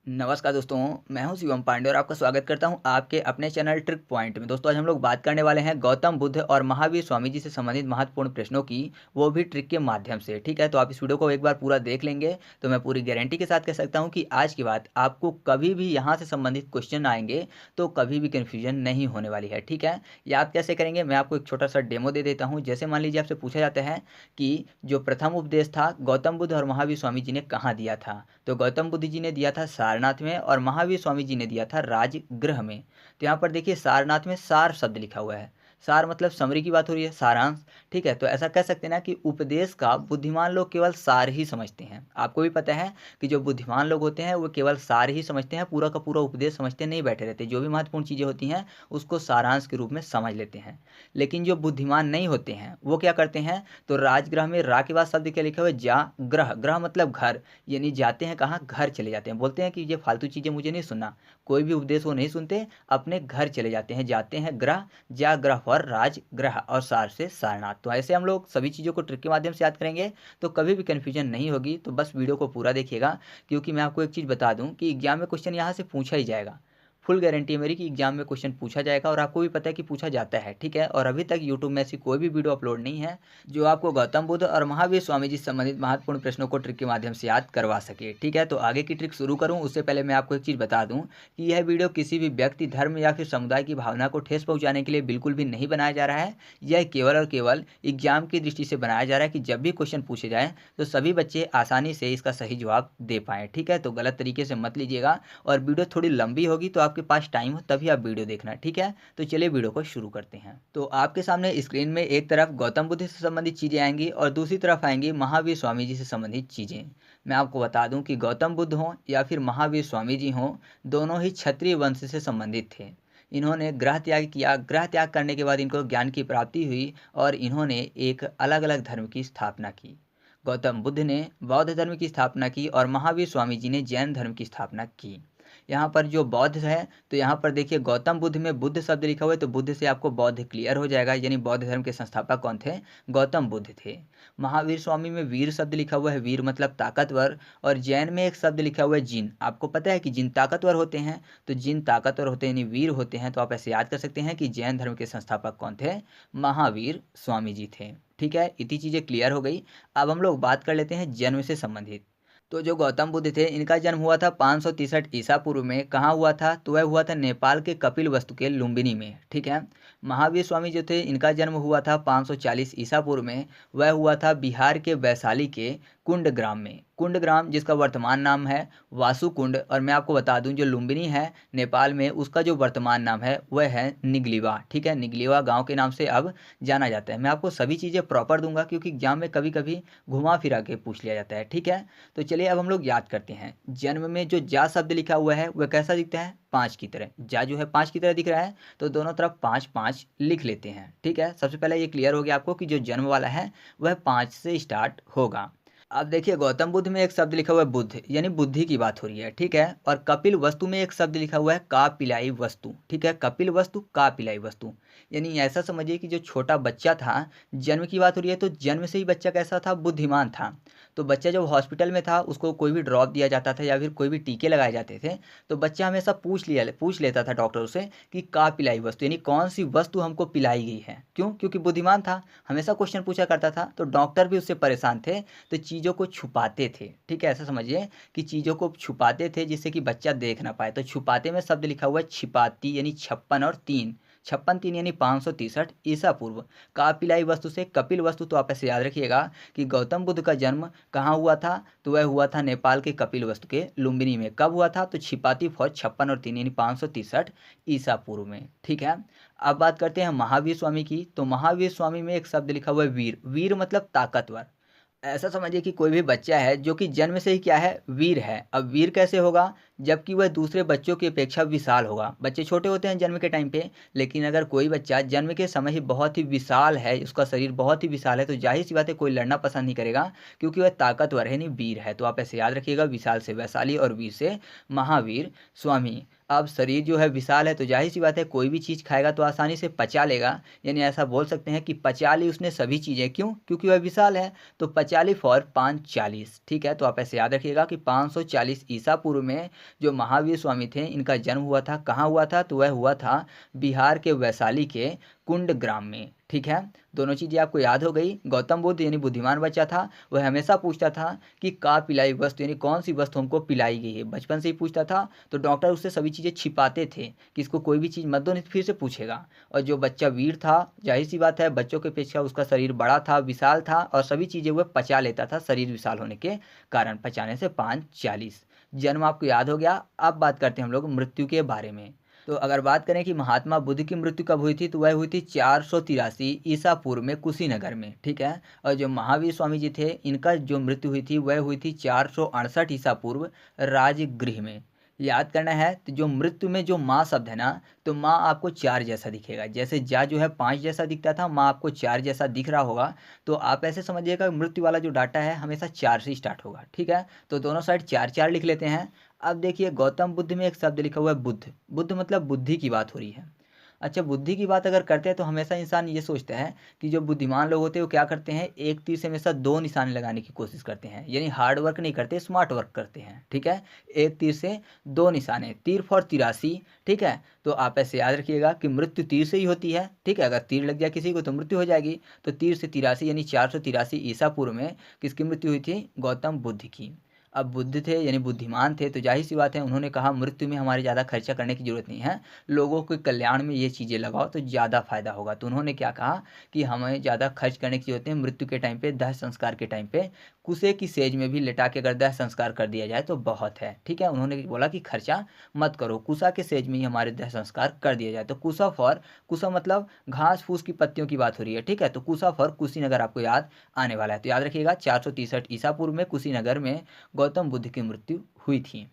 नमस्कार दोस्तों, मैं हूं शिवम पांडे और आपका स्वागत करता हूं आपके अपने चैनल ट्रिक पॉइंट में। दोस्तों आज हम लोग बात करने वाले हैं गौतम बुद्ध और महावीर स्वामी जी से संबंधित महत्वपूर्ण प्रश्नों की, वो भी ट्रिक के माध्यम से। ठीक है, तो आप इस वीडियो को एक बार पूरा देख लेंगे तो मैं पूरी गारंटी के साथ कह सकता हूं कि आज की बात आपको कभी भी यहाँ से संबंधित क्वेश्चन आएंगे तो कभी भी कन्फ्यूजन नहीं होने वाली है। ठीक है, ये आप कैसे करेंगे, मैं आपको एक छोटा सा डेमो दे देता हूँ। जैसे मान लीजिए आपसे पूछा जाता है कि जो प्रथम उपदेश था गौतम बुद्ध और महावीर स्वामी जी ने कहाँ दिया था, तो गौतम बुद्ध जी ने दिया था सारनाथ में और महावीर स्वामी जी ने दिया था राजगृह में। तो यहाँ पर देखिए सारनाथ में सार शब्द लिखा हुआ है। सार मतलब समरी की बात हो रही है, सारांश। ठीक है, तो ऐसा कह सकते हैं ना कि उपदेश का बुद्धिमान लोग केवल सार ही समझते हैं। आपको भी पता है कि जो बुद्धिमान लोग होते हैं वो केवल सार ही समझते हैं, पूरा का पूरा उपदेश समझते नहीं बैठे रहते। जो भी महत्वपूर्ण चीज़ें होती हैं उसको सारांश के रूप में समझ लेते हैं। लेकिन जो बुद्धिमान नहीं होते हैं वो क्या करते हैं, तो राजगृह में रा के बाद शब्द क्या लिखा हुआ है, जा ग्रह। ग्रह मतलब घर, यानी जाते हैं कहाँ, घर चले जाते हैं। बोलते हैं कि ये फालतू चीज़ें मुझे नहीं सुनना, कोई भी उपदेश वो नहीं सुनते, अपने घर चले जाते हैं। जाते हैं ग्रह, जा ग्रह पर राजगृह और सार से सारनाथ। तो ऐसे हम लोग सभी चीज़ों को ट्रिक के माध्यम से याद करेंगे तो कभी भी कन्फ्यूजन नहीं होगी। तो बस वीडियो को पूरा देखिएगा, क्योंकि मैं आपको एक चीज़ बता दूं कि एग्जाम में क्वेश्चन यहाँ से पूछा ही जाएगा। फुल गारंटी है मेरी कि एग्जाम में क्वेश्चन पूछा जाएगा और आपको भी पता है कि पूछा जाता है। ठीक है, और अभी तक यूट्यूब में ऐसी कोई भी वीडियो अपलोड नहीं है जो आपको गौतम बुद्ध और महावीर स्वामी जी से संबंधित महत्वपूर्ण प्रश्नों को ट्रिक के माध्यम से याद करवा सके। ठीक है, तो आगे की ट्रिक शुरू करूं उससे पहले मैं आपको एक चीज़ बता दूं कि यह वीडियो किसी भी व्यक्ति, धर्म या फिर समुदाय की भावना को ठेस पहुंचाने के लिए बिल्कुल भी नहीं बनाया जा रहा है। यह केवल और केवल एग्जाम की दृष्टि से बनाया जा रहा है कि जब भी क्वेश्चन पूछे जाए तो सभी बच्चे आसानी से इसका सही जवाब दे पाएँ। ठीक है, तो गलत तरीके से मत लीजिएगा, और वीडियो थोड़ी लंबी होगी तो आपके पास टाइम हो तभी आप वीडियो देखना। ठीक है, तो चलिए वीडियो को शुरू करते हैं। तो आपके सामने स्क्रीन में एक तरफ गौतम बुद्ध से संबंधित चीज़ें आएंगी और दूसरी तरफ आएंगी महावीर स्वामी जी से संबंधित चीज़ें। मैं आपको बता दूं कि गौतम बुद्ध हों या फिर महावीर स्वामी जी हों, दोनों ही क्षत्रिय वंश से संबंधित थे। इन्होंने ग्रह त्याग किया, ग्रह त्याग करने के बाद इनको ज्ञान की प्राप्ति हुई और इन्होंने एक अलग अलग धर्म की स्थापना की। गौतम बुद्ध ने बौद्ध धर्म की स्थापना की और महावीर स्वामी जी ने जैन धर्म की स्थापना की। यहाँ पर जो बौद्ध है, तो यहाँ पर देखिए गौतम बुद्ध में बुद्ध शब्द लिखा हुआ है, तो बुद्ध से आपको बौद्ध क्लियर हो जाएगा, यानी बौद्ध धर्म के संस्थापक कौन थे, गौतम बुद्ध थे। महावीर स्वामी में वीर शब्द लिखा हुआ है, वीर मतलब ताकतवर। और जैन में एक शब्द लिखा हुआ है जिन। आपको पता है कि जिन ताकतवर होते हैं, तो जिन ताकतवर होते हैं यानी वीर होते हैं, तो आप ऐसे याद कर सकते हैं कि जैन धर्म के संस्थापक कौन थे, महावीर स्वामी जी थे। ठीक है, इतनी चीज़ें क्लियर हो गई। अब हम लोग बात कर लेते हैं जन्म से संबंधित। तो जो गौतम बुद्ध थे इनका जन्म हुआ था 563 ईसा पूर्व में। कहाँ हुआ था, तो वह हुआ था नेपाल के कपिलवस्तु के लुम्बिनी में। ठीक है, महावीर स्वामी जो थे इनका जन्म हुआ था 540 ईसा पूर्व में। वह हुआ था बिहार के वैशाली के कुंड ग्राम में। कुंड ग्राम जिसका वर्तमान नाम है वासुकुंड। और मैं आपको बता दूं जो लुम्बिनी है नेपाल में, उसका जो वर्तमान नाम है वह है निगलीवा। ठीक है, निगलीवा गांव के नाम से अब जाना जाता है। मैं आपको सभी चीज़ें प्रॉपर दूंगा क्योंकि एग्जाम में कभी कभी घुमा फिरा के पूछ लिया जाता है। ठीक है, तो चलिए अब हम लोग याद करते हैं। जन्म में जो जा शब्द लिखा हुआ है वह कैसा दिखता है, पाँच की तरह। जा जो है पाँच की तरह दिख रहा है, तो दोनों तरफ पाँच पाँच लिख लेते हैं। ठीक है, सबसे पहले ये क्लियर हो गया आपको कि जो जन्म वाला है वह पाँच से स्टार्ट होगा। अब देखिए गौतम बुद्ध में एक शब्द लिखा हुआ है बुद्ध, यानी बुद्धि की बात हो रही है। ठीक है, और कपिल वस्तु में एक शब्द लिखा हुआ है का पिलाई वस्तु। ठीक है, कपिल वस्तु का पिलाई वस्तु, यानी ऐसा समझिए कि जो छोटा बच्चा था, जन्म की बात हो रही है, तो जन्म से ही बच्चा कैसा था, बुद्धिमान था। तो बच्चा जब हॉस्पिटल में था उसको कोई भी ड्रॉप दिया जाता था या फिर कोई भी टीके लगाए जाते थे, तो बच्चा हमेशा पूछ लेता था डॉक्टर से कि का पिलाई वस्तु, यानी कौन सी वस्तु हमको पिलाई गई है। क्यों, क्योंकि बुद्धिमान था, हमेशा क्वेश्चन पूछा करता था, तो डॉक्टर भी उससे परेशान थे, तो चीज़ों को छुपाते थे। ठीक है, ऐसा समझिए कि चीज़ों को छुपाते थे जिससे कि बच्चा देख ना पाए। तो छुपाते में शब्द लिखा हुआ है छिपाती, यानी 56 और 3, 56 3 यानी 563 ईसा पूर्व। का पिलाई वस्तु से कपिल वस्तु, तो आप ऐसे याद रखिएगा कि गौतम बुद्ध का जन्म कहाँ हुआ था, तो वह हुआ था नेपाल के कपिल वस्तु के लुम्बिनी में। कब हुआ था, तो छिपाती फौज 56 और 3 यानी 563 ईसा पूर्व में। ठीक है, अब बात करते हैं महावीर स्वामी की। तो महावीर स्वामी में एक शब्द लिखा हुआ है वीर। वीर मतलब ताकतवर। ऐसा समझिए कि कोई भी बच्चा है जो कि जन्म से ही क्या है, वीर है। अब वीर कैसे होगा, जबकि वह दूसरे बच्चों की अपेक्षा विशाल होगा। बच्चे छोटे होते हैं जन्म के टाइम पे, लेकिन अगर कोई बच्चा जन्म के समय ही बहुत ही विशाल है, उसका शरीर बहुत ही विशाल है, तो जाहिर सी बात है कोई लड़ना पसंद नहीं करेगा, क्योंकि वह ताकतवर है, नहीं वीर है। तो आप ऐसे याद रखिएगा, विशाल से वैशाली और वीर से महावीर स्वामी। अब शरीर जो है विशाल है तो जाहिर सी बात है कोई भी चीज़ खाएगा तो आसानी से पचा लेगा। यानी ऐसा बोल सकते हैं कि पचा ली उसने सभी चीज़ें, क्यों? क्योंकि वह विशाल है। तो पचा ली फॉर 540, ठीक है। तो आप ऐसे याद रखिएगा कि 540 ईसा पूर्व में जो महावीर स्वामी थे इनका जन्म हुआ था। कहाँ हुआ था? तो वह हुआ था बिहार के वैशाली के कुंड ग्राम में, ठीक है। दोनों चीज़ें आपको याद हो गई। गौतम बुद्ध यानी बुद्धिमान बच्चा था, वह हमेशा पूछता था कि का पिलाई वस्तु, यानी कौन सी वस्तु हमको पिलाई गई है, बचपन से ही पूछता था। तो डॉक्टर उससे सभी चीज़ें छिपाते थे कि इसको कोई भी चीज़ मत दो नहीं तो फिर से पूछेगा। और जो बच्चा वीर था, जाहिर सी बात है बच्चों के अपेक्षा उसका शरीर बड़ा था, विशाल था और सभी चीज़ें वह पचा लेता था शरीर विशाल होने के कारण। पचाने से 540। जन्म आपको याद हो गया। अब बात करते हैं हम लोग मृत्यु के बारे में। तो अगर बात करें कि महात्मा बुद्ध की मृत्यु कब हुई थी, तो वह हुई थी 483 ईसा पूर्व में कुशीनगर में, ठीक है। और जो महावीर स्वामी जी थे इनका जो मृत्यु हुई थी वह हुई थी 468 ईसा पूर्व राजगृह में। याद करना है। तो जो मृत्यु में जो माँ शब्द है ना, तो माँ आपको 4 जैसा दिखेगा। जैसे जा जो है 5 जैसा दिखता था, माँ आपको 4 जैसा दिख रहा होगा। तो आप ऐसे समझिएगा मृत्यु वाला जो डाटा है हमेशा 4 से स्टार्ट होगा, ठीक है। तो दोनों साइड 4 4 लिख लेते हैं। अब देखिए गौतम बुद्ध में एक शब्द लिखा हुआ है बुद्ध। बुद्ध मतलब बुद्धि की बात हो रही है। अच्छा, बुद्धि की बात अगर करते हैं तो हमेशा इंसान ये सोचता है कि जो बुद्धिमान लोग होते हैं वो क्या करते हैं, एक तीर से हमेशा 2 निशाने लगाने की कोशिश करते हैं। यानी हार्ड वर्क नहीं करते, स्मार्ट वर्क करते हैं, ठीक है। एक तीर से 2 निशाने, तीर फॉर 83, ठीक है। तो आप ऐसे याद रखिएगा कि मृत्यु तीर से ही होती है, ठीक है। अगर तीर लग जाए किसी को तो मृत्यु हो जाएगी। तो तीर से 83 यानी 483 ईसा पूर्व में किसकी मृत्यु हुई थी? गौतम बुद्ध की। अब बुद्ध थे यानी बुद्धिमान थे, तो जाहिर सी बात है उन्होंने कहा मृत्यु में हमारे ज़्यादा खर्चा करने की ज़रूरत नहीं है, लोगों के कल्याण में ये चीज़ें लगाओ तो ज़्यादा फायदा होगा। तो उन्होंने क्या कहा कि हमें ज़्यादा खर्च करने की ज़रूरत है, मृत्यु के टाइम पे, दाह संस्कार के टाइम पे कुसे की सेज में भी लेटा के अगर दाह संस्कार कर दिया जाए तो बहुत है, ठीक है। उन्होंने बोला कि खर्चा मत करो, कुसा के सेज में ही हमारे दाह संस्कार कर दिया जाए। तो कुसा फॉर, कुसा मतलब घास फूस की पत्तियों की बात हो रही है, ठीक है। तो कुसा फॉर कुशीनगर आपको याद आने वाला है। तो याद रखिएगा 463 ईसा पूर्व में कुशीनगर में गौतम बुद्ध की मृत्यु हुई थी।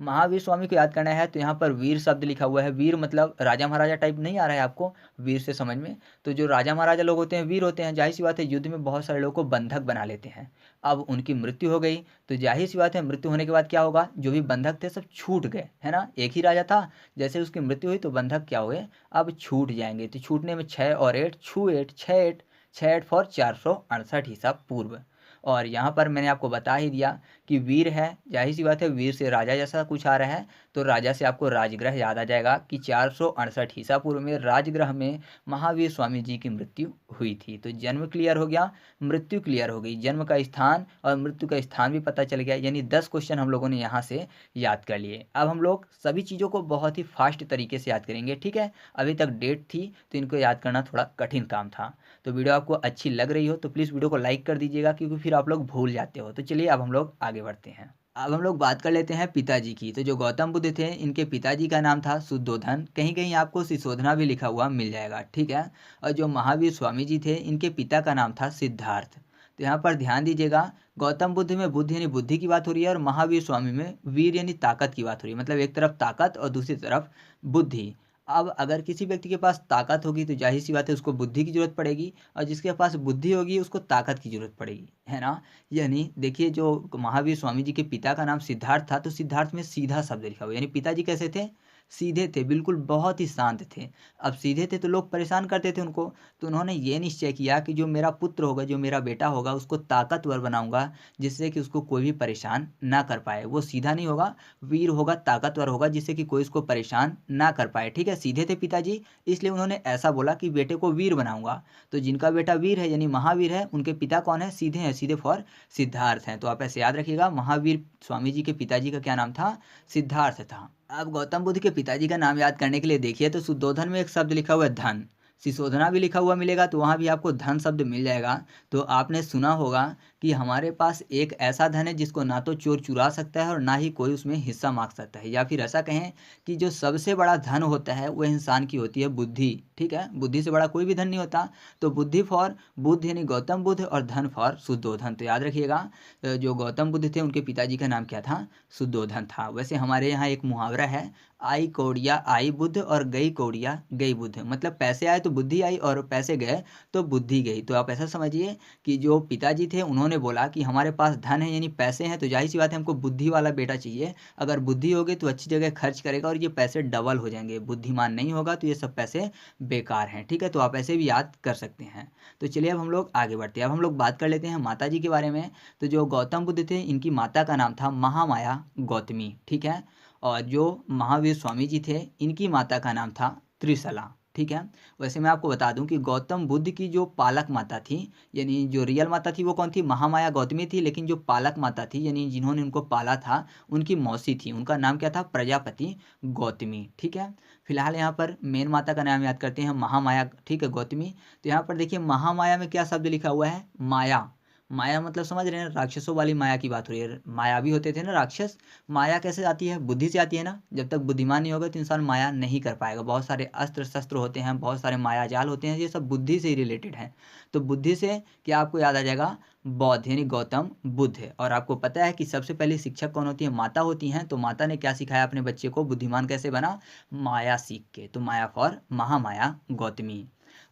महावीर स्वामी को याद करना है तो यहाँ पर वीर शब्द लिखा हुआ है। वीर मतलब राजा महाराजा टाइप नहीं आ रहा है आपको वीर से समझ में? तो जो राजा महाराजा लोग होते हैं वीर होते हैं। जाहिर सी बात है युद्ध में बहुत सारे लोगों को बंधक बना लेते हैं। अब उनकी मृत्यु हो गई तो जाहिर सी बात है मृत्यु होने के बाद क्या होगा, जो भी बंधक थे सब छूट गए, है ना। एक ही राजा था, जैसे उसकी मृत्यु हुई तो बंधक क्या हुए, अब छूट जाएंगे। तो छूटने में 6 और 8 छू 8 6 8 6 8 फॉर 468 ईसा पूर्व। और यहाँ पर मैंने आपको बता ही दिया कि वीर है, जाहिर सी बात है वीर से राजा जैसा कुछ आ रहा है। तो राजा से आपको राजगृह याद आ जाएगा कि 468 ईसा पूर्व में राजगृह में महावीर स्वामी जी की मृत्यु हुई थी। तो जन्म क्लियर हो गया, मृत्यु क्लियर हो गई। जन्म का स्थान और मृत्यु का स्थान भी पता चल गया। यानी 10 क्वेश्चन हम लोगों ने यहाँ से याद कर लिए। अब हम लोग सभी चीज़ों को बहुत ही फास्ट तरीके से याद करेंगे, ठीक है। अभी तक डेट थी तो इनको याद करना थोड़ा कठिन काम था। तो वीडियो आपको अच्छी लग रही हो तो प्लीज़ वीडियो को लाइक कर दीजिएगा, क्योंकि फिर आप लोग भूल जाते हो। तो चलिए अब हम लोग आगे बढ़ते हैं। अब हम लोग बात कर लेते हैं पिताजी की। तो जो गौतम बुद्ध थे इनके पिताजी का नाम था शुद्धोधन। कहीं कहीं आपको सिसोधना भी लिखा हुआ मिल जाएगा, ठीक है। और जो महावीर स्वामी जी थे इनके पिता का नाम था सिद्धार्थ। तो यहाँ पर ध्यान दीजिएगा, गौतम बुद्ध में बुद्ध यानी बुद्धि की बात हो रही है और महावीर स्वामी में वीर यानी ताकत की बात हो रही है। मतलब एक तरफ ताकत और दूसरी तरफ बुद्धि। अब अगर किसी व्यक्ति के पास ताकत होगी तो जाहिर सी बात है उसको बुद्धि की जरूरत पड़ेगी, और जिसके पास बुद्धि होगी उसको ताकत की जरूरत पड़ेगी, है ना। यानी देखिए जो महावीर स्वामी जी के पिता का नाम सिद्धार्थ था, तो सिद्धार्थ में सीधा शब्द लिखा हुआ, यानी पिताजी कैसे थे, सीधे थे, बिल्कुल बहुत ही शांत थे। अब सीधे थे तो लोग परेशान करते थे उनको। तो उन्होंने ये निश्चय किया कि जो मेरा पुत्र होगा, जो मेरा बेटा होगा, उसको ताकतवर बनाऊंगा, जिससे कि उसको कोई भी परेशान ना कर पाए। वो सीधा नहीं होगा, वीर होगा, ताकतवर होगा, जिससे कि कोई उसको परेशान ना कर पाए, ठीक है। सीधे थे पिताजी, इसलिए उन्होंने ऐसा बोला कि बेटे को वीर बनाऊंगा। तो जिनका बेटा वीर है यानी महावीर है, उनके पिता कौन है, सीधे हैं, सीधे फॉर सिद्धार्थ हैं। तो आप ऐसे याद रखिएगा, महावीर स्वामी जी के पिताजी का क्या नाम था, सिद्धार्थ था। अब गौतम बुद्ध के पिताजी का नाम याद करने के लिए देखिए तो शुद्धोधन में एक शब्द लिखा हुआ है धन। सिसोधना भी लिखा हुआ मिलेगा तो वहाँ भी आपको धन शब्द मिल जाएगा। तो आपने सुना होगा कि हमारे पास एक ऐसा धन है जिसको ना तो चोर चुरा सकता है और ना ही कोई उसमें हिस्सा मांग सकता है। या फिर ऐसा कहें कि जो सबसे बड़ा धन होता है वो इंसान की होती है बुद्धि, ठीक है। बुद्धि से बड़ा कोई भी धन नहीं होता। तो बुद्धि फॉर बुद्ध यानी गौतम बुद्ध और धन फॉर शुद्धोधन। तो याद रखिएगा, जो गौतम बुद्ध थे उनके पिताजी का नाम क्या था, शुद्धोधन था। वैसे हमारे यहाँ एक मुहावरा है, आई कौड़िया आई बुद्ध और गई कौड़िया गई बुद्ध। मतलब पैसे आए तो तो बुद्धि आई और पैसे गए तो बुद्धि गई। तो आप ऐसा समझिए कि जो पिताजी थे उन्होंने बोला कि हमारे पास धन है यानी पैसे हैं, तो जाहिर सी बात है हमको बुद्धि वाला बेटा चाहिए। अगर बुद्धि होगी तो अच्छी जगह खर्च करेगा और ये पैसे डबल हो जाएंगे, बुद्धिमान नहीं होगा तो ये सब पैसे बेकार हैं। ठीक है, तो आप ऐसे भी याद कर सकते हैं। तो चलिए अब हम लोग आगे बढ़ते हैं। अब हम लोग बात कर लेते हैं माता जी के बारे में। तो जो गौतम बुद्ध थे इनकी माता का नाम था महामाया गौतमी। ठीक है, और जो महावीर स्वामी जी थे इनकी माता का नाम था त्रिशला। ठीक है, वैसे मैं आपको बता दूं कि गौतम बुद्ध की जो पालक माता थी, यानी जो रियल माता थी वो कौन थी, महामाया गौतमी थी, लेकिन जो पालक माता थी यानी जिन्होंने उनको पाला था उनकी मौसी थी, उनका नाम क्या था, प्रजापति गौतमी। ठीक है, फिलहाल यहाँ पर मेन माता का नाम याद करते हैं महामाया। ठीक है, गौतमी। तो यहाँ पर देखिए महामाया में क्या शब्द लिखा हुआ है, माया। माया मतलब समझ रहे हैं, राक्षसों वाली माया की बात हो रही है। मायावी होते थे ना राक्षस। माया कैसे आती है, बुद्धि से आती है ना। जब तक बुद्धिमान नहीं होगा तो इंसान माया नहीं कर पाएगा। बहुत सारे अस्त्र शस्त्र होते हैं, बहुत सारे माया जाल होते हैं, ये सब बुद्धि से ही रिलेटेड हैं। तो बुद्धि से क्या आपको याद आ जाएगा, बौद्ध यानी गौतम बुद्ध है। और आपको पता है कि सबसे पहले शिक्षक कौन होती है, माता होती हैं। तो माता ने क्या सिखाया अपने बच्चे को, बुद्धिमान कैसे बना, माया सीख के। तो माया फॉर महामाया गौतमी।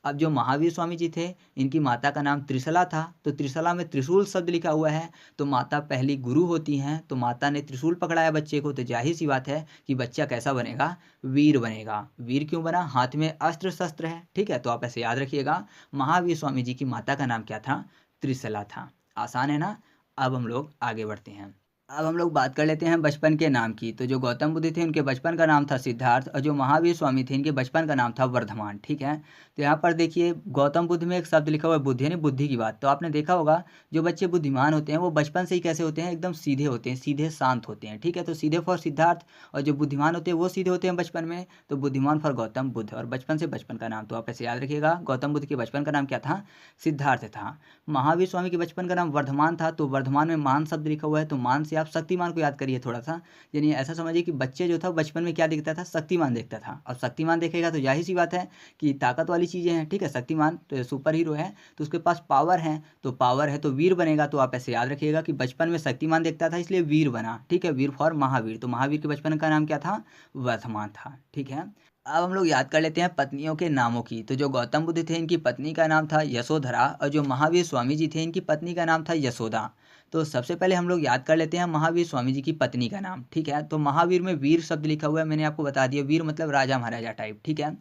अब जो महावीर स्वामी जी थे इनकी माता का नाम त्रिशला था। तो त्रिशला में त्रिशूल शब्द लिखा हुआ है। तो माता पहली गुरु होती हैं। तो माता ने त्रिशूल पकड़ाया बच्चे को, तो जाहिर सी बात है कि बच्चा कैसा बनेगा, वीर बनेगा। वीर क्यों बना, हाथ में अस्त्र शस्त्र है। ठीक है, तो आप ऐसे याद रखिएगा, महावीर स्वामी जी की माता का नाम क्या था, त्रिशला था। आसान है ना। अब हम लोग आगे बढ़ते हैं। अब हम लोग बात कर लेते हैं बचपन के नाम की। तो जो गौतम बुद्ध थे उनके बचपन का नाम था सिद्धार्थ, और जो महावीर स्वामी थे इनके बचपन का नाम था वर्धमान। ठीक है, तो यहाँ पर देखिए गौतम बुद्ध में एक शब्द लिखा हुआ है बुद्धि, यानी बुद्धि की बात। तो आपने देखा होगा जो बच्चे बुद्धिमान होते हैं वो बचपन से ही कैसे होते हैं, एकदम सीधे होते हैं, सीधे शांत होते हैं। ठीक है, तो सीधे फॉर सिद्धार्थ, और जो बुद्धिमान होते हैं वो सीधे होते हैं बचपन में, तो बुद्धिमान फॉर गौतम बुद्ध। और बचपन से बचपन का नाम तो आप ऐसे याद रखिएगा, गौतम बुद्ध के बचपन का नाम क्या था, सिद्धार्थ था। महावीर स्वामी के बचपन का नाम वर्धमान था। तो वर्धमान में मान शब्द लिखा हुआ है, तो मान से आप शक्तिमान को याद करिए थोड़ा सा। यानी ऐसा समझिए कि बच्चे जो था बचपन में क्या देखता था, शक्तिमान देखता था। और शक्तिमान देखेगा तो जाहिर सी बात है कि ताकत वाली चीज़ें हैं। ठीक है, शक्तिमान तो सुपर हीरो है, तो उसके पास पावर है, तो पावर है तो वीर बनेगा। तो आप ऐसे याद रखिएगा कि बचपन में शक्तिमान देखता था इसलिए वीर बना। ठीक है, वीर फॉर महावीर। तो महावीर के बचपन का नाम क्या था, वर्धमान था। ठीक है, अब हम लोग याद कर लेते हैं पत्नियों के नामों की। तो जो गौतम बुद्ध थे इनकी पत्नी का नाम था यशोधरा, और जो महावीर स्वामी जी थे इनकी पत्नी का नाम था यशोदा। तो सबसे पहले हम लोग याद कर लेते हैं महावीर स्वामी जी की पत्नी का नाम। ठीक है, तो महावीर में वीर शब्द लिखा हुआ है, मैंने आपको बता दिया, वीर मतलब राजा महाराजा टाइप। ठीक है,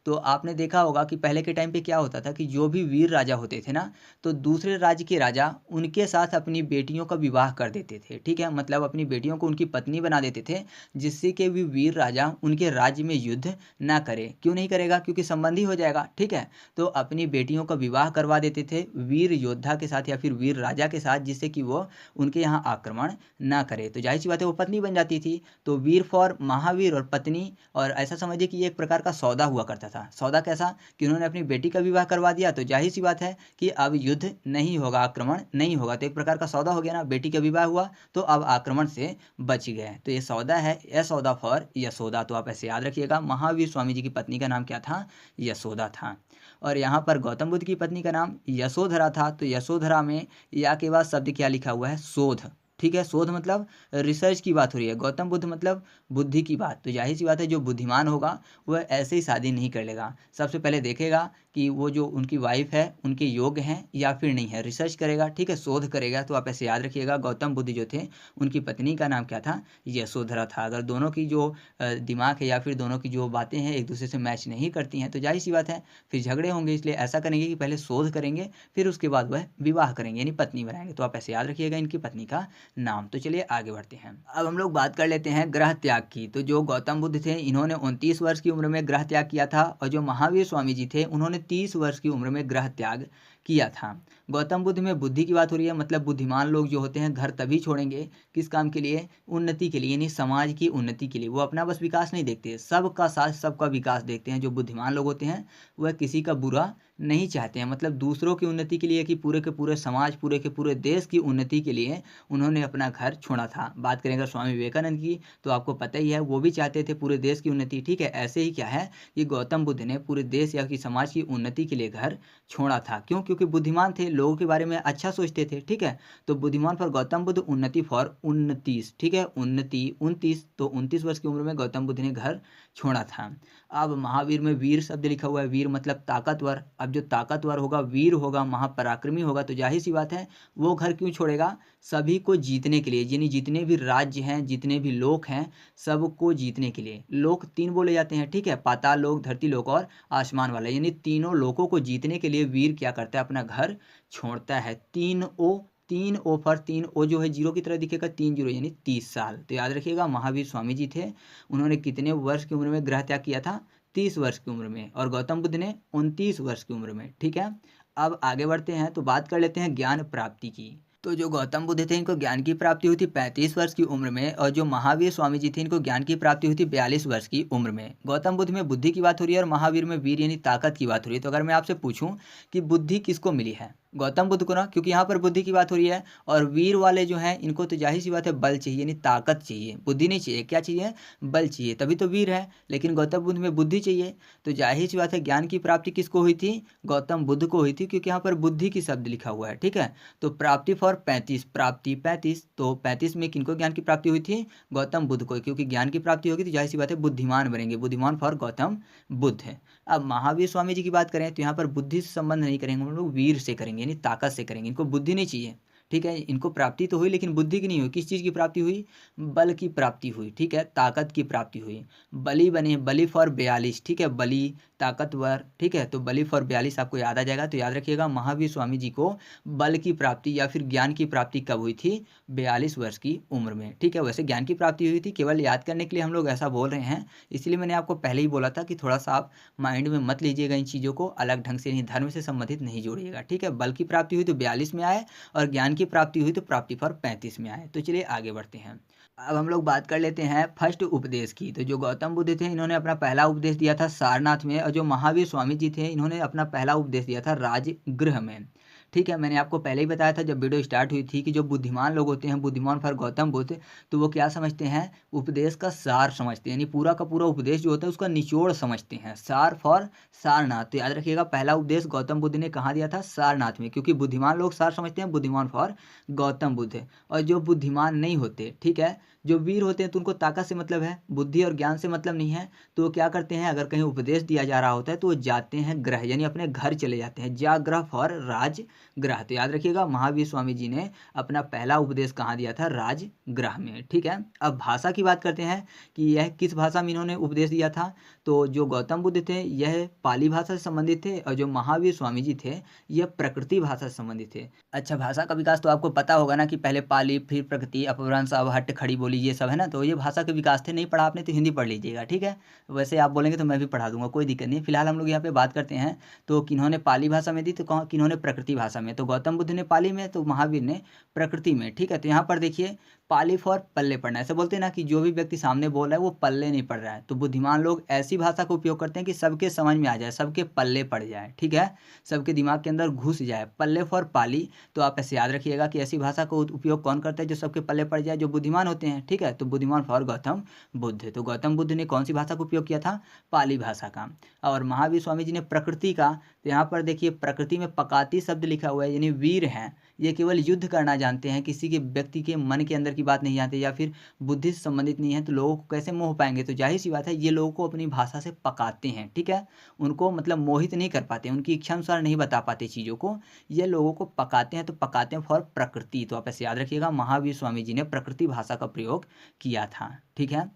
तो आपने देखा होगा कि पहले के टाइम पे क्या होता था कि जो भी वीर राजा होते थे ना, तो दूसरे राज्य के राजा उनके साथ अपनी बेटियों का विवाह कर देते थे। ठीक है, मतलब अपनी बेटियों को उनकी पत्नी बना देते थे, जिससे कि भी वीर राजा उनके राज्य में युद्ध ना करे। क्यों नहीं करेगा, क्योंकि संबंधी हो जाएगा। ठीक है, तो अपनी बेटियों का विवाह करवा देते थे वीर योद्धा के साथ या फिर वीर राजा के साथ, जिससे कि वो उनके यहाँ आक्रमण ना करे। तो जाहिर सी बात है वो पत्नी बन जाती थी। तो वीर फॉर महावीर और पत्नी। और ऐसा समझिए कि ये एक प्रकार का सौदा हुआ करता था। सौदा कैसा, कि उन्होंने अपनी बेटी का विवाह करवा दिया, तो जाहिर सी बात है कि अब युद्ध नहीं होगा, आक्रमण नहीं होगा। तो एक प्रकार का सौदा हो गया ना, बेटी का विवाह हुआ तो अब आक्रमण से बच गए। तो ये सौदा है, यह सौदा फॉर यशोदा। तो आप ऐसे याद रखिएगा, महावीर स्वामी जी की पत्नी का नाम क्या था, यशोदा था। और यहाँ पर गौतम बुद्ध की पत्नी का नाम यशोधरा था। तो यशोधरा में या के बाद शब्द क्या लिखा हुआ है, शोध। ठीक है, शोध मतलब रिसर्च की बात हो रही है, गौतम बुद्ध मतलब बुद्धि की बात। तो जाहिर सी बात है जो बुद्धिमान होगा वह ऐसे ही शादी नहीं कर लेगा। सबसे पहले देखेगा कि वो जो उनकी वाइफ है उनके योग्य हैं या फिर नहीं है, रिसर्च करेगा। ठीक है, शोध करेगा। तो आप ऐसे याद रखिएगा, गौतम बुद्ध जो थे उनकी पत्नी का नाम क्या था, यशोधरा था। अगर दोनों की जो दिमाग है या फिर दोनों की जो बातें हैं एक दूसरे से मैच नहीं करती हैं, तो जाहिर सी बात है फिर झगड़े होंगे। इसलिए ऐसा करेंगे कि पहले शोध करेंगे, फिर उसके बाद वह विवाह करेंगे, यानी पत्नी बनाएंगे। तो आप ऐसे याद रखिएगा इनकी पत्नी का नाम। तो चलिए आगे बढ़ते हैं। अब हम लोग बात कर लेते हैं ग्रह त्याग की। तो जो गौतम बुद्ध थे इन्होंने 29 वर्ष की उम्र में ग्रह त्याग किया था, और जो महावीर स्वामी जी थे उन्होंने 30 वर्ष की उम्र में ग्रह त्याग किया था। गौतम बुद्ध में बुद्धि की बात हो रही है, मतलब बुद्धिमान लोग जो होते हैं घर तभी छोड़ेंगे, किस काम के लिए, उन्नति के लिए, यानी समाज की उन्नति के लिए। वो अपना बस विकास नहीं देखते, सबका साथ सबका विकास देखते हैं। जो बुद्धिमान लोग होते हैं वह किसी का बुरा नहीं चाहते हैं, मतलब दूसरों की उन्नति के लिए कि पूरे के पूरे समाज, पूरे के पूरे देश की उन्नति के लिए उन्होंने अपना घर छोड़ा था। बात करें अगर स्वामी विवेकानंद की, तो आपको पता ही है वो भी चाहते थे पूरे देश की उन्नति, ठीक है। ऐसे ही क्या है कि गौतम बुद्ध ने पूरे देश या कि समाज की उन्नति के लिए घर छोड़ा था। क्यों? क्योंकि बुद्धिमान थे, लोगों के बारे में अच्छा सोचते थे, ठीक है। तो बुद्धिमान फॉर गौतम बुद्ध, उन्नति फॉर 29, ठीक है, उन्नति 29। तो 29 वर्ष की उम्र में गौतम बुद्ध ने घर छोड़ा था। अब महावीर में वीर शब्द लिखा हुआ है, वीर मतलब ताकतवर। अब जो ताकतवर होगा, वीर होगा, महापराक्रमी होगा, तो जाहिर सी बात है वो घर क्यों छोड़ेगा? सभी को जीतने के लिए, यानी जितने भी राज्य हैं, जितने भी लोक हैं, सबको जीतने के लिए। लोक 3 बोले जाते हैं, ठीक है, पाताल लोक, धरती लोक और आसमान वाला, यानी तीनों लोकों को जीतने के लिए वीर क्या करता है? अपना घर छोड़ता है। 3 ओ पर 3 ओ जो है जीरो की तरह दिखेगा, 3 जीरो यानी 30 साल। तो याद रखिएगा महावीर स्वामी जी थे, उन्होंने कितने वर्ष की उम्र में ग्रह त्याग किया था? 30 वर्ष की उम्र में। और गौतम बुद्ध ने 29 वर्ष की उम्र में, ठीक है। अब आगे बढ़ते हैं तो बात कर लेते हैं ज्ञान प्राप्ति की। तो जो गौतम बुद्ध थे इनको ज्ञान की प्राप्ति हुई थी 35 वर्ष की उम्र में, और जो महावीर स्वामी जी थे इनको ज्ञान की प्राप्ति हुई थी 42 वर्ष की उम्र में। गौतम बुद्ध में बुद्धि की बात हो रही है और महावीर में वीर यानी ताकत की बात हो रही है। तो अगर मैं आपसे पूछूं कि बुद्धि किसको मिली है? गौतम बुद्ध को ना, क्योंकि यहाँ पर बुद्धि की बात हो रही है। और वीर वाले जो हैं इनको तो जाहिर सी बात है बल चाहिए, यानी ताकत चाहिए, बुद्धि नहीं चाहिए। क्या चाहिए? बल चाहिए, तभी तो वीर है। लेकिन गौतम बुद्ध में बुद्धि चाहिए, तो जाहिर सी बात है ज्ञान की प्राप्ति किसको हुई थी? गौतम बुद्ध को हुई थी, क्योंकि यहाँ पर बुद्धि की शब्द लिखा हुआ है, ठीक है। तो प्राप्ति फॉर 35, प्राप्ति 35, तो 35 में किनको ज्ञान की प्राप्ति हुई थी? गौतम बुद्ध को। क्योंकि ज्ञान की प्राप्ति होगी तो जाहिर सी बात है बुद्धिमान बनेंगे, बुद्धिमान फॉर गौतम बुद्ध है। अब महावीर स्वामी जी की बात करें तो यहाँ पर बुद्धि से संबंध नहीं करेंगे हम लोग, वीर से करेंगे, यानी ताकत से करेंगे। इनको बुद्धि नहीं चाहिए, ठीक है। इनको प्राप्ति तो हुई लेकिन बुद्धि की नहीं हुई। किस चीज़ की प्राप्ति हुई? बल की प्राप्ति हुई, ठीक है, ताकत की प्राप्ति हुई। बली बने, बली फॉर 42, ठीक है, बली ताकतवर, ठीक है। तो बली फॉर 42 आपको याद आ जाएगा। तो याद रखिएगा महावीर स्वामी जी को बल की प्राप्ति या फिर ज्ञान की प्राप्ति कब हुई थी? 42 वर्ष की उम्र में, ठीक है। वैसे ज्ञान की प्राप्ति हुई थी, केवल याद करने के लिए हम लोग ऐसा बोल रहे हैं, इसलिए मैंने आपको पहले ही बोला था कि थोड़ा सा आप माइंड में मत लीजिएगा इन चीज़ों को, अलग ढंग से नहीं, धर्म से संबंधित नहीं जोड़िएगा, ठीक है। बल की प्राप्ति हुई तो 42 में आए, और ज्ञान की प्राप्ति हुई तो प्राप्ति फॉर 35 में आए। तो चलिए आगे बढ़ते हैं। अब हम लोग बात कर लेते हैं फर्स्ट उपदेश की। तो जो गौतम बुद्ध थे इन्होंने अपना पहला उपदेश दिया था सारनाथ में, और जो महावीर स्वामी जी थे इन्होंने अपना पहला उपदेश दिया था राजगृह में, ठीक है। मैंने आपको पहले ही बताया था जब वीडियो स्टार्ट हुई थी कि जो बुद्धिमान लोग होते हैं, बुद्धिमान फॉर गौतम बुद्ध, तो वो क्या समझते हैं? उपदेश का सार समझते हैं, यानी पूरा का पूरा उपदेश जो होता है उसका निचोड़ समझते हैं। सार फॉर सारनाथ। तो याद रखिएगा पहला उपदेश गौतम बुद्ध ने कहाँ दिया था? सारनाथ में, क्योंकि बुद्धिमान लोग सार समझते हैं, बुद्धिमान फॉर गौतम बुद्ध। और जो बुद्धिमान नहीं होते, ठीक है, जो वीर होते हैं तो उनको ताकत से मतलब है, बुद्धि और ज्ञान से मतलब नहीं है। तो वो क्या करते हैं? अगर कहीं उपदेश दिया जा रहा होता है तो वो जाते हैं ग्रह, यानी अपने घर चले जाते हैं। जागृह फॉर राजगृह। तो याद रखिएगा महावीर स्वामी जी ने अपना पहला उपदेश कहाँ दिया था? राजगृह में, ठीक है। अब भाषा की बात करते हैं कि यह किस भाषा में इन्होंने उपदेश दिया था। तो जो गौतम बुद्ध थे यह पाली भाषा से संबंधित थे, और जो महावीर स्वामी जी थे यह प्रकृति भाषा से संबंधित थे। अच्छा, भाषा का विकास तो आपको पता होगा ना कि पहले पाली, फिर प्रकृति, अपभ्रंश, अवहट्ट, खड़ी बोली, ये सब है ना। तो ये भाषा के विकास थे। नहीं पढ़ा आपने तो हिंदी पढ़ लीजिएगा, ठीक है। वैसे आप बोलेंगे तो मैं भी पढ़ा दूंगा, कोई दिक्कत नहीं। फिलहाल हम लोग यहाँ पे बात करते हैं। तो किन्होंने पाली भाषा में दी, तो कहाँ किन्होंने प्रकृति भाषा में। तो गौतम बुद्ध ने पाली में, तो महावीर ने प्रकृति में, ठीक है। तो यहाँ पर देखिए पाली फॉर पल्ले पढ़ना, ऐसे बोलते हैं ना कि जो भी व्यक्ति सामने बोल रहा है वो पल्ले नहीं पढ़ रहा है। तो बुद्धिमान लोग ऐसी भाषा का उपयोग करते हैं कि सबके समझ में आ जाए, सबके पल्ले पड़ जाए, ठीक है, सबके दिमाग के अंदर घुस जाए। पल्ले फॉर पाली। तो आप ऐसे याद रखिएगा कि ऐसी भाषा का उपयोग कौन करता है? जो सबके पल्ले पड़ जाए, जो बुद्धिमान होते हैं, ठीक है। तो बुद्धिमान फॉर गौतम बुद्ध। तो गौतम बुद्ध ने कौन सी भाषा का उपयोग किया था? पाली भाषा का। और महावीर स्वामी जी ने प्रकृति का। तो यहाँ पर देखिए प्रकृति में पकाती शब्द लिखा हुआ है, यानी वीर हैं, ये केवल युद्ध करना जानते हैं, किसी के व्यक्ति के मन के अंदर की बात नहीं जानते, या फिर बुद्धि से संबंधित नहीं है, तो लोगों को कैसे मोह पाएंगे? तो जाहिर सी बात है ये लोगों को अपनी भाषा से पकाते हैं, ठीक है। उनको मतलब मोहित नहीं कर पाते, उनकी इच्छा अनुसार नहीं बता पाते चीज़ों को, ये लोगों को पकाते हैं। तो पकाते हैं फॉर प्रकृति। तो आप ऐसे याद रखिएगा महावीर स्वामी जी ने प्रकृति भाषा का प्रयोग किया था, ठीक है।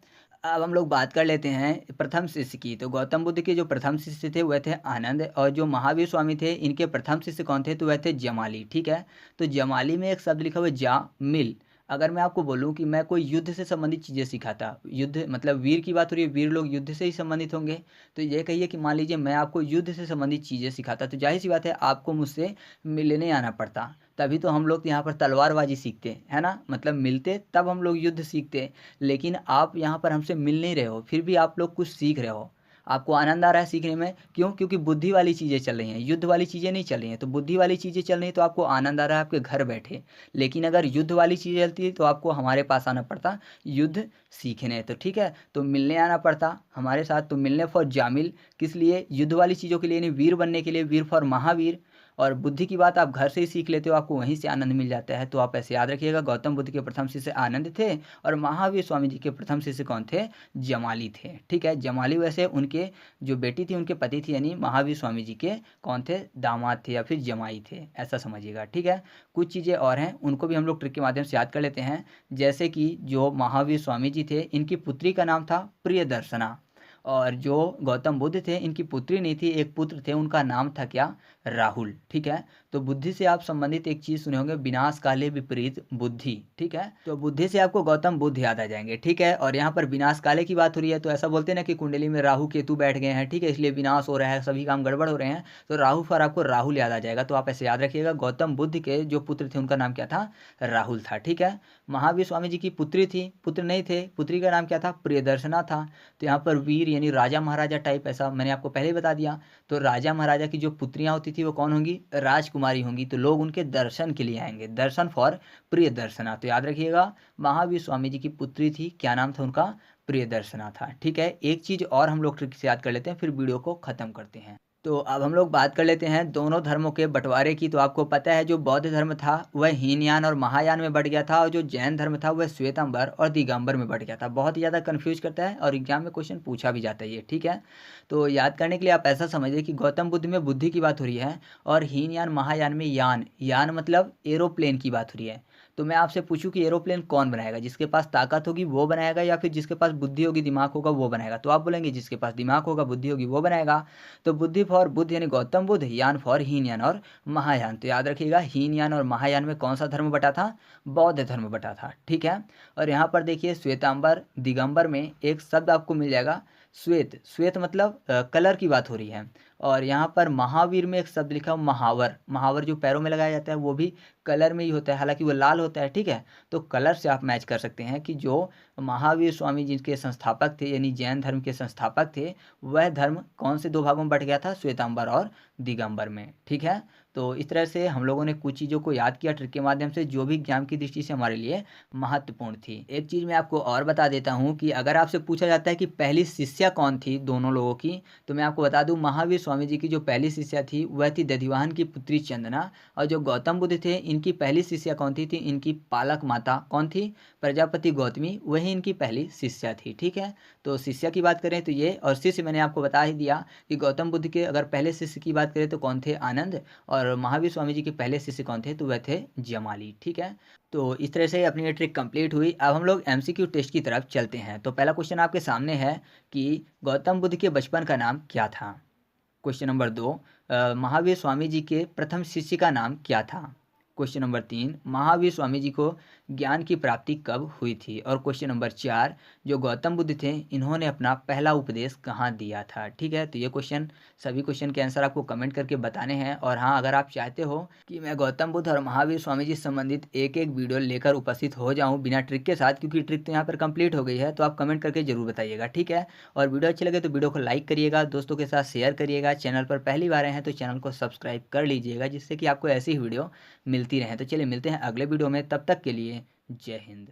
अब हम लोग बात कर लेते हैं प्रथम शिष्य की। तो गौतम बुद्ध के जो प्रथम शिष्य थे वह थे आनंद, और जो महावीर स्वामी थे इनके प्रथम शिष्य कौन थे? तो वह थे जमाली, ठीक है। तो जमाली में एक शब्द लिखा हुआ है जा मिल। अगर मैं आपको बोलूं कि मैं कोई युद्ध से संबंधित चीज़ें सिखाता, युद्ध मतलब वीर की बात हो रही है, वीर लोग युद्ध से ही संबंधित होंगे, तो ये कहिए कि मान लीजिए मैं आपको युद्ध से संबंधित चीज़ें सिखाता, तो जाहिर सी बात है आपको मुझसे मिलने आना पड़ता। तभी तो हम लोग यहाँ पर तलवारबाजी सीखते है ना, मतलब मिलते तब हम लोग युद्ध सीखते। लेकिन आप यहाँ पर हमसे मिल नहीं रहे हो, फिर भी आप लोग कुछ सीख रहे हो। आपको आनंद आ रहा है सीखने में, क्यों? क्योंकि बुद्धि वाली चीज़ें चल रही हैं, युद्ध वाली चीज़ें नहीं चल रही हैं। तो बुद्धि वाली चीज़ें चल रही हैं तो आपको आनंद आ रहा है आपके घर बैठे। लेकिन अगर युद्ध वाली चीज़ें चलती है तो आपको हमारे पास आना पड़ता युद्ध सीखने। तो ठीक है, तो मिलने आना पड़ता हमारे साथ। तो मिलने फॉर जामिल, किस लिए? युद्ध वाली चीज़ों के लिए नहीं, वीर बनने के लिए, वीर फॉर महावीर। और बुद्धि की बात आप घर से ही सीख लेते हो, आपको वहीं से आनंद मिल जाता है। तो आप ऐसे याद रखिएगा, गौतम बुद्ध के प्रथम शिष्य आनंद थे और महावीर स्वामी जी के प्रथम शिष्य कौन थे? जमाली थे। ठीक है, जमाली वैसे उनके जो बेटी थी उनके पति थी, यानी महावीर स्वामी जी के कौन थे? दामाद थे या फिर जमाई थे, ऐसा समझिएगा। ठीक है, कुछ चीज़ें और हैं उनको भी हम लोग ट्रिक के माध्यम से याद कर लेते हैं। जैसे कि जो महावीर स्वामी जी थे इनकी पुत्री का नाम था प्रियदर्शना, और जो गौतम बुद्ध थे इनकी पुत्री नहीं थी, एक पुत्र थे, उनका नाम था क्या? राहुल। ठीक है, तो बुद्धि से आप संबंधित एक चीज़ सुने होंगे, विनाश काले विपरीत बुद्धि। ठीक है, तो बुद्धि से आपको गौतम बुद्ध याद आ जाएंगे। ठीक है, और यहाँ पर विनाश काले की बात हो रही है तो ऐसा बोलते हैं ना कि कुंडली में राहु केतु बैठ गए हैं, ठीक है, इसलिए विनाश हो रहा है, सभी काम गड़बड़ हो रहे हैं। तो राहु पर आपको राहुल याद आ जाएगा। तो आप ऐसे याद रखिएगा, गौतम बुद्ध के जो पुत्र थे उनका नाम क्या था? राहुल था। ठीक है, महावीर स्वामी जी की पुत्री थी, पुत्र नहीं थे, पुत्री का नाम क्या था? प्रियदर्शना था। तो यहाँ पर वीर यानी राजा महाराजा टाइप, ऐसा मैंने आपको पहले ही बता दिया। तो राजा महाराजा की जो पुत्रियां होती थी वो कौन होंगी? राजकुमारी होंगी। तो लोग उनके दर्शन के लिए आएंगे, दर्शन फॉर प्रियदर्शना। तो याद रखिएगा, महावीर स्वामी जी की पुत्री थी, क्या नाम था उनका? प्रियदर्शना था। ठीक है, एक चीज़ और हम लोग ट्रिक से याद कर लेते हैं, फिर वीडियो को ख़त्म करते हैं। तो अब हम लोग बात कर लेते हैं दोनों धर्मों के बंटवारे की। तो आपको पता है जो बौद्ध धर्म था वह हीनयान और महायान में बंट गया था, और जो जैन धर्म था वह श्वेतांबर और दिगंबर में बंट गया था। बहुत ही ज़्यादा कन्फ्यूज करता है और एग्जाम में क्वेश्चन पूछा भी जाता है ये। ठीक है, तो याद करने के लिए आप ऐसा समझिए कि गौतम बुद्ध में बुद्धि की बात हो रही है, और हीनयान महायान में यान, यान मतलब एरोप्लेन की बात हो रही है। तो मैं आपसे पूछूं कि एरोप्लेन कौन बनाएगा? जिसके पास ताकत होगी वो बनाएगा, या फिर जिसके पास बुद्धि होगी, दिमाग होगा, वो बनाएगा? तो आप बोलेंगे जिसके पास दिमाग होगा, बुद्धि होगी, वो बनाएगा। तो बुद्धि फॉर बुद्ध यानी गौतम बुद्ध, यान फॉर हीनयान और महायान। तो याद रखिएगा, हीनयान और महायान में कौन सा धर्म बटा था? बौद्ध धर्म बटा था। ठीक है, और यहाँ पर देखिए श्वेतांबर दिगंबर में एक शब्द आपको मिल जाएगा, श्वेत। श्वेत मतलब कलर की बात हो रही है। और यहाँ पर महावीर में एक शब्द लिखा हुआ महावर, महावर जो पैरों में लगाया जाता है वो भी कलर में ही होता है, हालांकि वो लाल होता है। ठीक है, तो कलर से आप मैच कर सकते हैं कि जो महावीर स्वामी जी के संस्थापक थे, यानी जैन धर्म के संस्थापक थे, वह धर्म कौन से दो भागों में बट गया था? श्वेतांबर और दिगंबर में। ठीक है, तो इस तरह से हम लोगों ने कुछ चीज़ों को याद किया ट्रिक के माध्यम से, जो भी एग्जाम की दृष्टि से हमारे लिए महत्वपूर्ण थी। एक चीज़ मैं आपको और बता देता हूँ कि अगर आपसे पूछा जाता है कि पहली शिष्या कौन थी दोनों लोगों की, तो मैं आपको बता दूं, महावीर स्वामी जी की जो पहली शिष्या थी वह थी दधिवाहन की पुत्री चंदना, और जो गौतम बुद्ध थे इनकी पहली शिष्या कौन थी? इनकी पालक माता कौन थी? प्रजापति गौतमी, वही इनकी पहली शिष्या थी। ठीक है, तो शिष्या की बात करें तो ये, और शिष्य मैंने आपको बता ही दिया कि गौतम बुद्ध के अगर पहले शिष्य की बात करें तो कौन थे? आनंद। और महावीर स्वामी जी के पहले शिष्य कौन थे? तो वह थे जमाली। ठीक है, तो इस तरह से अपनी ये ट्रिक कंप्लीट हुई। अब हम लोग एमसीक्यू टेस्ट की तरफ चलते हैं। तो पहला क्वेश्चन आपके सामने है कि गौतम बुद्ध के बचपन का नाम क्या था? क्वेश्चन नंबर 2, महावीर स्वामी जी के प्रथम शिष्य का नाम क्या था? क्वेश्चन नंबर 3, महावीर स्वामी जी को ज्ञान की प्राप्ति कब हुई थी? और क्वेश्चन नंबर 4, जो गौतम बुद्ध थे इन्होंने अपना पहला उपदेश कहाँ दिया था? ठीक है, तो ये क्वेश्चन, सभी क्वेश्चन के आंसर आपको कमेंट करके बताने हैं। और हाँ, अगर आप चाहते हो कि मैं गौतम बुद्ध और महावीर स्वामी जी से संबंधित एक एक वीडियो लेकर उपस्थित हो जाऊँ बिना ट्रिक के साथ, क्योंकि ट्रिक तो यहाँ पर कंप्लीट हो गई है, तो आप कमेंट करके जरूर बताइएगा। ठीक है, और वीडियो अच्छी लगे तो वीडियो को लाइक करिएगा, दोस्तों के साथ शेयर करिएगा, चैनल पर पहली बार आए हैं तो चैनल को सब्सक्राइब कर लीजिएगा, जिससे कि आपको ऐसी ही वीडियो मिलती रहे। तो चलिए मिलते हैं अगले वीडियो में, तब तक के लिए जय हिंद।